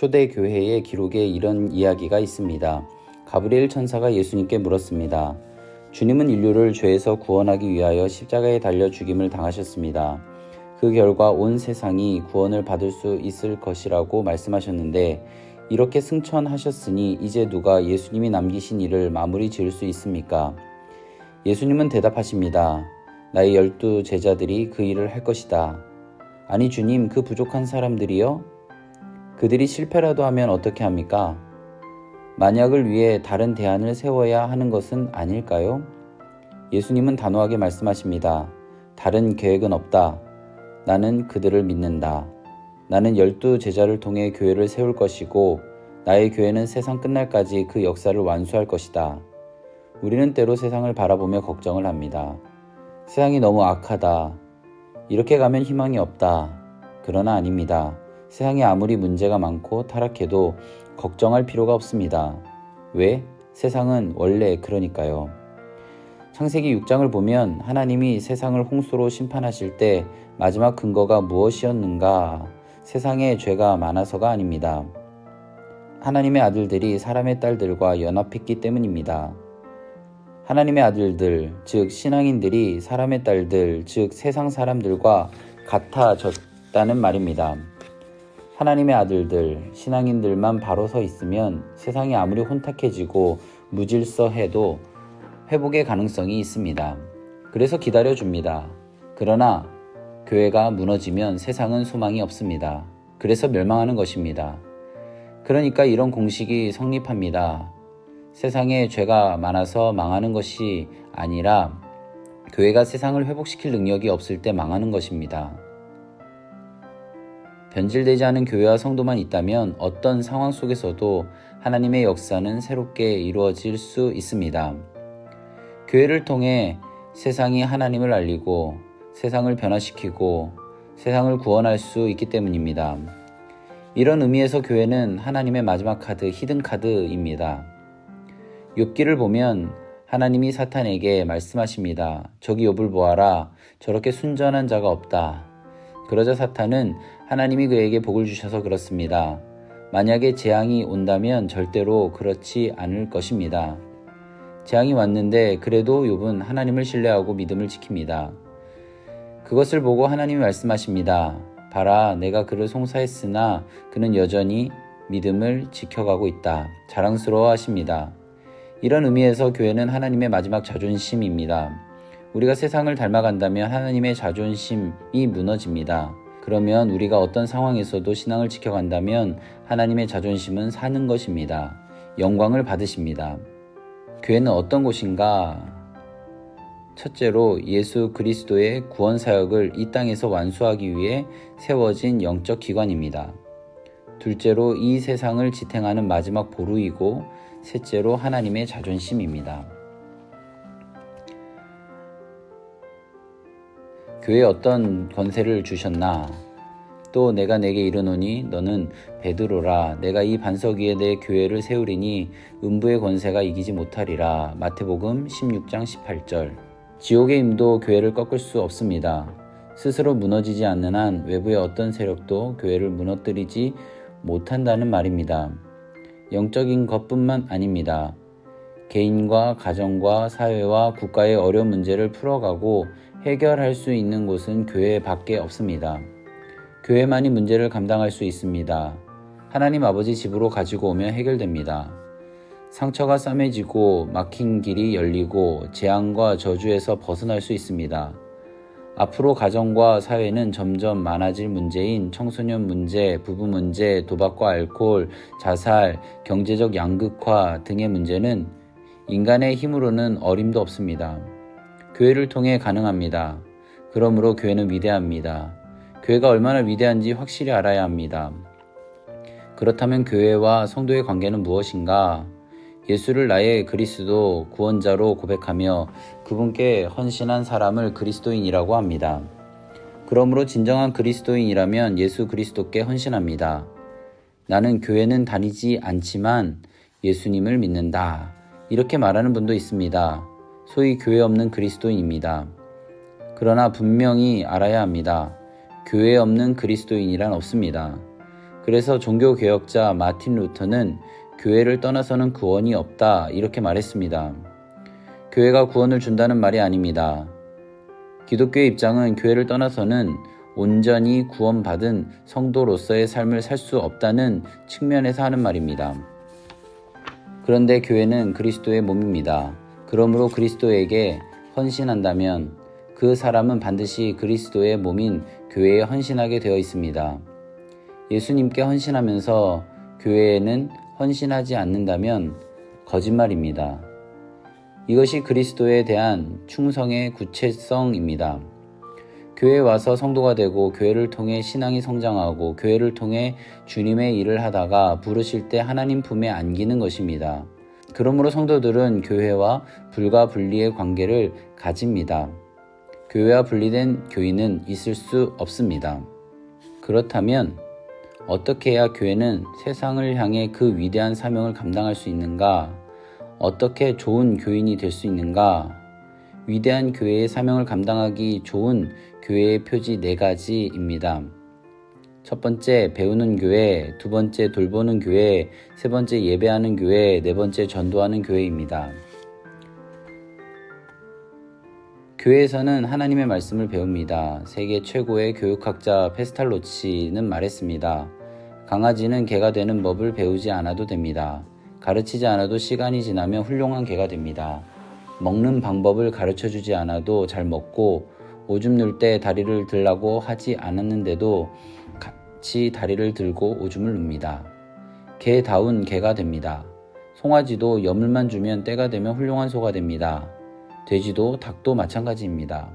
초대교회의 기록에 이런 이야기가 있습니다. 가브리엘 천사가 예수님께 물었습니다. 주님은 인류를 죄에서 구원하기 위하여 십자가에 달려 죽임을 당하셨습니다. 그 결과 온 세상이 구원을 받을 수 있을 것이라고 말씀하셨는데 이렇게 승천하셨으니 이제 누가 예수님이 남기신 일을 마무리 지을 수 있습니까? 예수님은 대답하십니다. 나의 12 제자들이 그 일을 할 것이다. 아니 주님, 그 부족한 사람들이요? 그들이 실패라도 하면 어떻게 합니까? 만약을 위해 다른 대안을 세워야 하는 것은 아닐까요? 예수님은 단호하게 말씀하십니다. 다른 계획은 없다. 나는 그들을 믿는다. 나는 12 제자를 통해 교회를 세울 것이고 나의 교회는 세상 끝날까지 그 역사를 완수할 것이다. 우리는 때로 세상을 바라보며 걱정을 합니다. 세상이 너무 악하다. 이렇게 가면 희망이 없다. 그러나 아닙니다. 세상에 아무리 문제가 많고 타락해도 걱정할 필요가 없습니다. 왜? 세상은 원래 그러니까요. 창세기 6장을 보면 하나님이 세상을 홍수로 심판하실 때 마지막 근거가 무엇이었는가? 세상에 죄가 많아서가 아닙니다. 하나님의 아들들이 사람의 딸들과 연합했기 때문입니다. 하나님의 아들들, 즉 신앙인들이 사람의 딸들, 즉 세상 사람들과 같아졌다는 말입니다. 하나님의 아들들, 신앙인들만 바로 서 있으면 세상이 아무리 혼탁해지고 무질서해도 회복의 가능성이 있습니다. 그래서 기다려줍니다. 그러나 교회가 무너지면 세상은 소망이 없습니다. 그래서 멸망하는 것입니다. 그러니까 이런 공식이 성립합니다. 세상에 죄가 많아서 망하는 것이 아니라 교회가 세상을 회복시킬 능력이 없을 때 망하는 것입니다. 변질되지 않은 교회와 성도만 있다면 어떤 상황 속에서도 하나님의 역사는 새롭게 이루어질 수 있습니다. 교회를 통해 세상이 하나님을 알리고 세상을 변화시키고 세상을 구원할 수 있기 때문입니다. 이런 의미에서 교회는 하나님의 마지막 카드, 히든 카드입니다. 욥기를 보면 하나님이 사탄에게 말씀하십니다. 저기 욥을 보아라. 저렇게 순전한 자가 없다. 그러자 사탄은 하나님이 그에게 복을 주셔서 그렇습니다. 만약에 재앙이 온다면 절대로 그렇지 않을 것입니다. 재앙이 왔는데 그래도 욥은 하나님을 신뢰하고 믿음을 지킵니다. 그것을 보고 하나님이 말씀하십니다. 봐라, 내가 그를 송사했으나 그는 여전히 믿음을 지켜가고 있다. 자랑스러워 하십니다. 이런 의미에서 교회는 하나님의 마지막 자존심입니다. 우리가 세상을 닮아간다면 하나님의 자존심이 무너집니다. 그러면 우리가 어떤 상황에서도 신앙을 지켜간다면 하나님의 자존심은 사는 것입니다. 영광을 받으십니다. 교회는 어떤 곳인가? 첫째로 예수 그리스도의 구원 사역을 이 땅에서 완수하기 위해 세워진 영적 기관입니다. 둘째로 이 세상을 지탱하는 마지막 보루이고 셋째로 하나님의 자존심입니다. 교회에 어떤 권세를 주셨나? 또 내가 내게 이르노니 너는 베드로라. 내가 이 반석 위에 내 교회를 세우리니 음부의 권세가 이기지 못하리라. 마태복음 16장 18절. 지옥의 임도 교회를 꺾을 수 없습니다. 스스로 무너지지 않는 한 외부의 어떤 세력도 교회를 무너뜨리지 못한다는 말입니다. 영적인 것뿐만 아닙니다. 개인과 가정과 사회와 국가의 어려운 문제를 풀어가고 해결할 수 있는 곳은 교회밖에 없습니다. 교회만이 문제를 감당할 수 있습니다. 하나님 아버지 집으로 가지고 오면 해결됩니다. 상처가 싸매지고 막힌 길이 열리고 재앙과 저주에서 벗어날 수 있습니다. 앞으로 가정과 사회는 점점 많아질 문제인 청소년 문제, 부부 문제, 도박과 알코올, 자살, 경제적 양극화 등의 문제는 인간의 힘으로는 어림도 없습니다. 교회를 통해 가능합니다. 그러므로 교회는 위대합니다. 교회가 얼마나 위대한지 확실히 알아야 합니다. 그렇다면 교회와 성도의 관계는 무엇인가? 예수를 나의 그리스도 구원자로 고백하며 그분께 헌신한 사람을 그리스도인이라고 합니다. 그러므로 진정한 그리스도인이라면 예수 그리스도께 헌신합니다. 나는 교회는 다니지 않지만 예수님을 믿는다. 이렇게 말하는 분도 있습니다. 소위 교회 없는 그리스도인입니다. 그러나 분명히 알아야 합니다. 교회 없는 그리스도인이란 없습니다. 그래서 종교개혁자 마틴 루터는 교회를 떠나서는 구원이 없다 이렇게 말했습니다. 교회가 구원을 준다는 말이 아닙니다. 기독교의 입장은 교회를 떠나서는 온전히 구원받은 성도로서의 삶을 살 수 없다는 측면에서 하는 말입니다. 그런데 교회는 그리스도의 몸입니다. 그러므로 그리스도에게 헌신한다면 그 사람은 반드시 그리스도의 몸인 교회에 헌신하게 되어 있습니다. 예수님께 헌신하면서 교회에는 헌신하지 않는다면 거짓말입니다. 이것이 그리스도에 대한 충성의 구체성입니다. 교회에 와서 성도가 되고 교회를 통해 신앙이 성장하고 교회를 통해 주님의 일을 하다가 부르실 때 하나님 품에 안기는 것입니다. 그러므로 성도들은 교회와 불가분리의 관계를 가집니다. 교회와 분리된 교인은 있을 수 없습니다. 그렇다면 어떻게 해야 교회는 세상을 향해 그 위대한 사명을 감당할 수 있는가? 어떻게 좋은 교인이 될 수 있는가? 위대한 교회의 사명을 감당하기 좋은 교회의 표지 4가지입니다. 첫 번째, 배우는 교회, 두 번째, 돌보는 교회, 세 번째, 예배하는 교회, 네 번째, 전도하는 교회입니다. 교회에서는 하나님의 말씀을 배웁니다. 세계 최고의 교육학자 페스탈로치는 말했습니다. 강아지는 개가 되는 법을 배우지 않아도 됩니다. 가르치지 않아도 시간이 지나면 훌륭한 개가 됩니다. 먹는 방법을 가르쳐주지 않아도 잘 먹고 오줌 눌 때 다리를 들라고 하지 않았는데도 같이 다리를 들고 오줌을 눕니다. 개다운 개가 됩니다. 송아지도 여물만 주면 때가 되면 훌륭한 소가 됩니다. 돼지도 닭도 마찬가지입니다.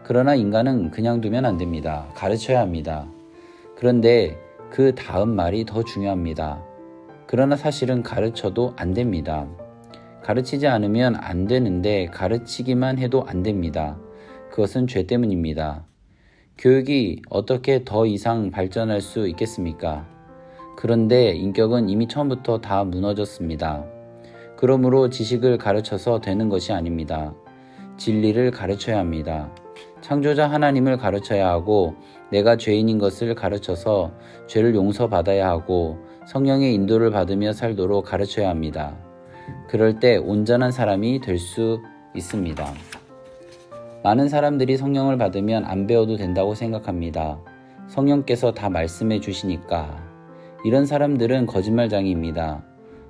그러나 인간은 그냥 두면 안 됩니다. 가르쳐야 합니다. 그런데 그 다음 말이 더 중요합니다. 그러나 사실은 가르쳐도 안 됩니다. 가르치지 않으면 안 되는데 가르치기만 해도 안 됩니다. 그것은 죄 때문입니다. 교육이 어떻게 더 이상 발전할 수 있겠습니까? 그런데 인격은 이미 처음부터 다 무너졌습니다. 그러므로 지식을 가르쳐서 되는 것이 아닙니다. 진리를 가르쳐야 합니다. 창조자 하나님을 가르쳐야 하고 내가 죄인인 것을 가르쳐서 죄를 용서받아야 하고 성령의 인도를 받으며 살도록 가르쳐야 합니다. 그럴 때 온전한 사람이 될 수 있습니다. 많은 사람들이 성령을 받으면 안 배워도 된다고 생각합니다. 성령께서 다 말씀해 주시니까. 이런 사람들은 거짓말장이입니다.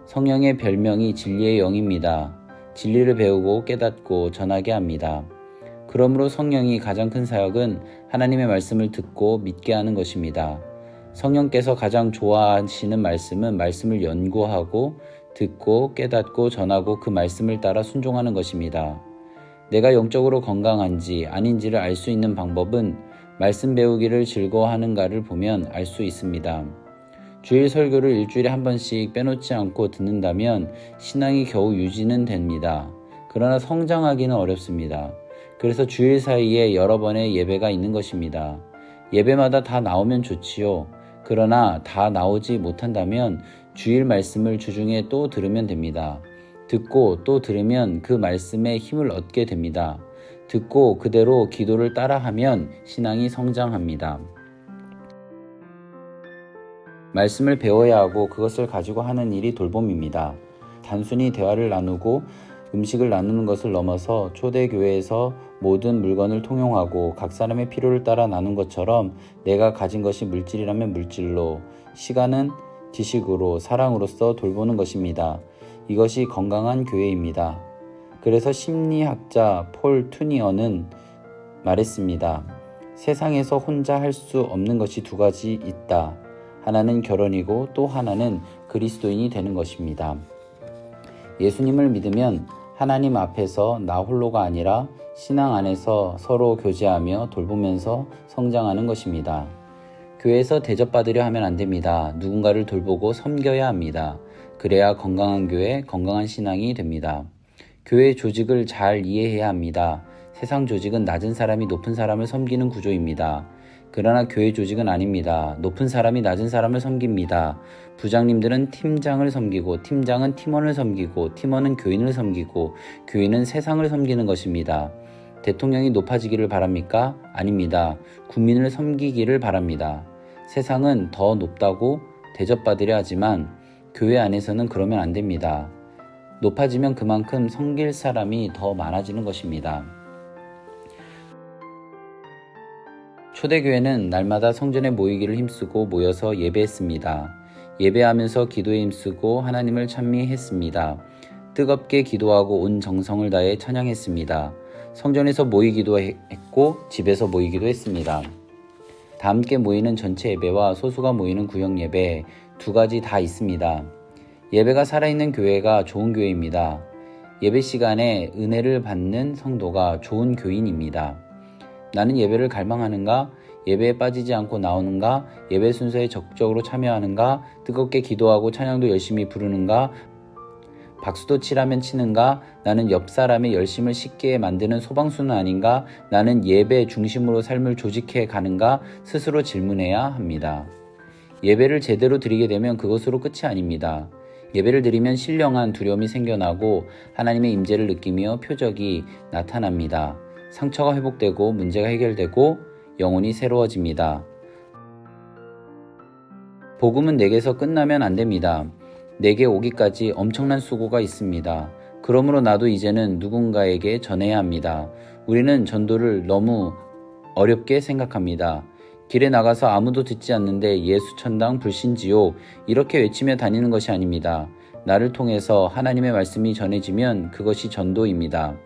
성령의 별명이 진리의 영입니다. 진리를 배우고 깨닫고 전하게 합니다. 그러므로 성령이 가장 큰 사역은 하나님의 말씀을 듣고 믿게 하는 것입니다. 성령께서 가장 좋아하시는 말씀은 말씀을 연구하고 듣고 깨닫고 전하고 그 말씀을 따라 순종하는 것입니다. 내가 영적으로 건강한지 아닌지를 알 수 있는 방법은 말씀 배우기를 즐거워하는가를 보면 알 수 있습니다. 주일 설교를 일주일에 한 번씩 빼놓지 않고 듣는다면 신앙이 겨우 유지는 됩니다. 그러나 성장하기는 어렵습니다. 그래서 주일 사이에 여러 번의 예배가 있는 것입니다. 예배마다 다 나오면 좋지요. 그러나 다 나오지 못한다면 주일 말씀을 주중에 또 들으면 됩니다. 듣고 또 들으면 그 말씀에 힘을 얻게 됩니다. 듣고 그대로 기도를 따라하면 신앙이 성장합니다. 말씀을 배워야 하고 그것을 가지고 하는 일이 돌봄입니다. 단순히 대화를 나누고 음식을 나누는 것을 넘어서 초대교회에서 모든 물건을 통용하고 각 사람의 필요를 따라 나눈 것처럼 내가 가진 것이 물질이라면 물질로, 시간은 지식으로, 사랑으로서 돌보는 것입니다. 이것이 건강한 교회입니다. 그래서 심리학자 폴 투니어는 말했습니다. 세상에서 혼자 할 수 없는 것이 2가지 있다. 하나는 결혼이고 또 하나는 그리스도인이 되는 것입니다. 예수님을 믿으면 하나님 앞에서 나 홀로가 아니라 신앙 안에서 서로 교제하며 돌보면서 성장하는 것입니다. 교회에서 대접받으려 하면 안 됩니다. 누군가를 돌보고 섬겨야 합니다. 그래야 건강한 교회, 건강한 신앙이 됩니다. 교회 조직을 잘 이해해야 합니다. 세상 조직은 낮은 사람이 높은 사람을 섬기는 구조입니다. 그러나 교회 조직은 아닙니다. 높은 사람이 낮은 사람을 섬깁니다. 부장님들은 팀장을 섬기고 팀장은 팀원을 섬기고 팀원은 교인을 섬기고 교인은 세상을 섬기는 것입니다. 대통령이 높아지기를 바랍니까? 아닙니다. 국민을 섬기기를 바랍니다. 세상은 더 높다고 대접받으려 하지만 교회 안에서는 그러면 안 됩니다. 높아지면 그만큼 섬길 사람이 더 많아지는 것입니다. 초대교회는 날마다 성전에 모이기를 힘쓰고 모여서 예배했습니다. 예배하면서 기도에 힘쓰고 하나님을 찬미했습니다. 뜨겁게 기도하고 온 정성을 다해 찬양했습니다. 성전에서 모이기도 했고 집에서 모이기도 했습니다. 다 함께 모이는 전체 예배와 소수가 모이는 구역 예배 두 가지 다 있습니다. 예배가 살아있는 교회가 좋은 교회입니다. 예배 시간에 은혜를 받는 성도가 좋은 교인입니다. 나는 예배를 갈망하는가? 예배에 빠지지 않고 나오는가? 예배 순서에 적극적으로 참여하는가? 뜨겁게 기도하고 찬양도 열심히 부르는가? 박수도 치라면 치는가? 나는 옆 사람의 열심을 쉽게 만드는 소방수는 아닌가? 나는 예배 중심으로 삶을 조직해 가는가? 스스로 질문해야 합니다. 예배를 제대로 드리게 되면 그것으로 끝이 아닙니다. 예배를 드리면 신령한 두려움이 생겨나고 하나님의 임재를 느끼며 표적이 나타납니다. 상처가 회복되고 문제가 해결되고 영혼이 새로워집니다. 복음은 내게서 끝나면 안 됩니다. 내게 오기까지 엄청난 수고가 있습니다. 그러므로 나도 이제는 누군가에게 전해야 합니다. 우리는 전도를 너무 어렵게 생각합니다. 길에 나가서 아무도 듣지 않는데 예수 천당 불신지옥 이렇게 외치며 다니는 것이 아닙니다. 나를 통해서 하나님의 말씀이 전해지면 그것이 전도입니다.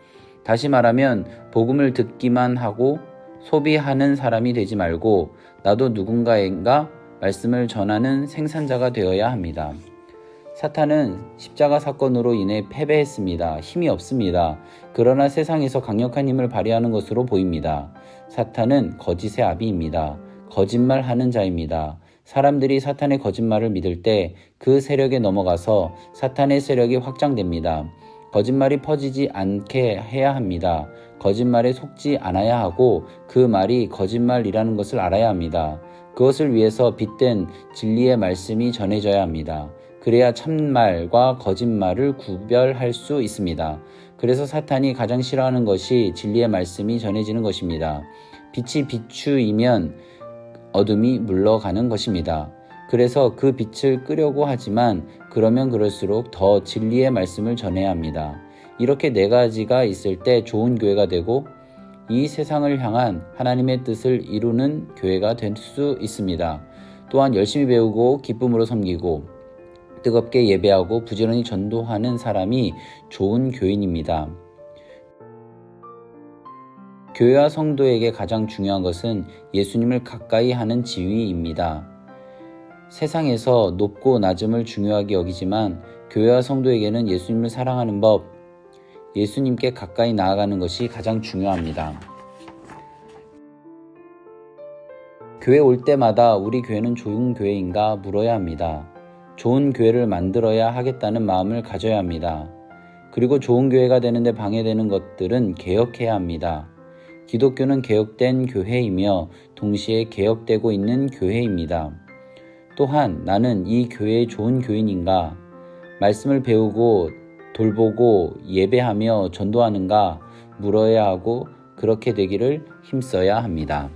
다시 말하면 복음을 듣기만 하고 소비하는 사람이 되지 말고 나도 누군가에게 말씀을 전하는 생산자가 되어야 합니다. 사탄은 십자가 사건으로 인해 패배했습니다. 힘이 없습니다. 그러나 세상에서 강력한 힘을 발휘하는 것으로 보입니다. 사탄은 거짓의 아비입니다. 거짓말하는 자입니다. 사람들이 사탄의 거짓말을 믿을 때 그 세력에 넘어가서 사탄의 세력이 확장됩니다. 거짓말이 퍼지지 않게 해야 합니다. 거짓말에 속지 않아야 하고 그 말이 거짓말이라는 것을 알아야 합니다. 그것을 위해서 빗된 진리의 말씀이 전해져야 합니다. 그래야 참말과 거짓말을 구별할 수 있습니다. 그래서 사탄이 가장 싫어하는 것이 진리의 말씀이 전해지는 것입니다. 빛이 비추이면 어둠이 물러가는 것입니다. 그래서 그 빛을 끄려고 하지만 그러면 그럴수록 더 진리의 말씀을 전해야 합니다. 이렇게 네 가지가 있을 때 좋은 교회가 되고 이 세상을 향한 하나님의 뜻을 이루는 교회가 될 수 있습니다. 또한 열심히 배우고 기쁨으로 섬기고 뜨겁게 예배하고 부지런히 전도하는 사람이 좋은 교인입니다. 교회와 성도에게 가장 중요한 것은 예수님을 가까이 하는 지위입니다. 세상에서 높고 낮음을 중요하게 여기지만 교회와 성도에게는 예수님을 사랑하는 법, 예수님께 가까이 나아가는 것이 가장 중요합니다. 교회 올 때마다 우리 교회는 좋은 교회인가 물어야 합니다. 좋은 교회를 만들어야 하겠다는 마음을 가져야 합니다. 그리고 좋은 교회가 되는데 방해되는 것들은 개혁해야 합니다. 기독교는 개혁된 교회이며 동시에 개혁되고 있는 교회입니다. 또한 나는 이 교회의 좋은 교인인가? 말씀을 배우고 돌보고 예배하며 전도하는가 물어야 하고 그렇게 되기를 힘써야 합니다.